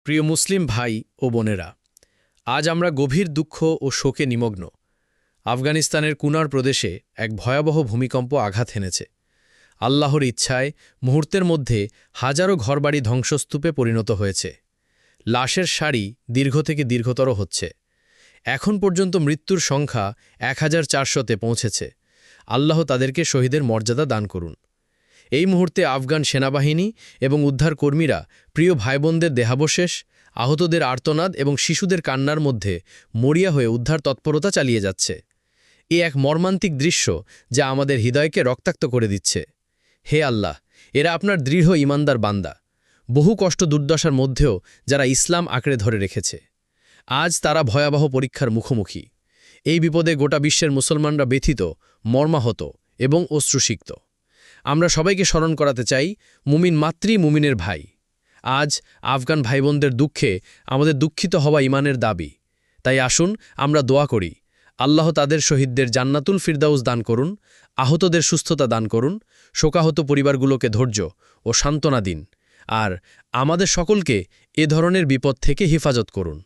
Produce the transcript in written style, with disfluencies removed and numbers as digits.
প্রিয় মুসলিম ভাই ও বোনেরা, আজ আমরা গভীর দুঃখ ও শোকে নিমগ্ন। আফগানিস্তানের কুনার প্রদেশে এক ভয়াবহ ভূমিকম্প আঘাত হেনেছে। আল্লাহর ইচ্ছায় মুহূর্তের মধ্যে হাজারো ঘরবাড়ি ধ্বংসস্তূপে পরিণত হয়েছে। লাশের সারি দীর্ঘ থেকে দীর্ঘতর হচ্ছে। এখন পর্যন্ত মৃত্যুর সংখ্যা 1400-তে পৌঁছেছে। আল্লাহ তাদেরকে শহীদের মর্যাদা দান করুন। এই মুহূর্তে আফগান সেনাবাহিনী এবং উদ্ধারকর্মীরা প্রিয় ভাইবোনদের দেহাবশেষ, আহতদের আর্তনাদ এবং শিশুদের কান্নার মধ্যে মরিয়া হয়ে উদ্ধার তৎপরতা চালিয়ে যাচ্ছে। এ এক মর্মান্তিক দৃশ্য যা আমাদের হৃদয়কে রক্তাক্ত করে দিচ্ছে। হে আল্লাহ, এরা আপনার দৃঢ় ঈমানদার বান্দা, বহু কষ্ট দুর্দশার মধ্যেও যারা ইসলাম আঁকড়ে ধরে রেখেছে। আজ তারা ভয়াবহ পরীক্ষার মুখোমুখি। এই বিপদে গোটা বিশ্বের মুসলমানরা ব্যথিত, মর্মাহত এবং অশ্রুসিক্ত। আমরা সবাইকে স্মরণ করাতে চাই, মুমিন মাত্রই মুমিনের ভাই। আজ আফগান ভাইবোনদের দুঃখে আমাদের দুঃখিত হওয়া ঈমানের দাবি। তাই আসুন আমরা দোয়া করি, আল্লাহ তাদের শহীদদের জান্নাতুল ফিরদাউস দান করুন, আহতদের সুস্থতা দান করুন, শোকাহত পরিবারগুলোকে ধৈর্য ও সান্ত্বনা দিন, আর আমাদের সকলকে এ ধরনের বিপদ থেকে হেফাজত করুন।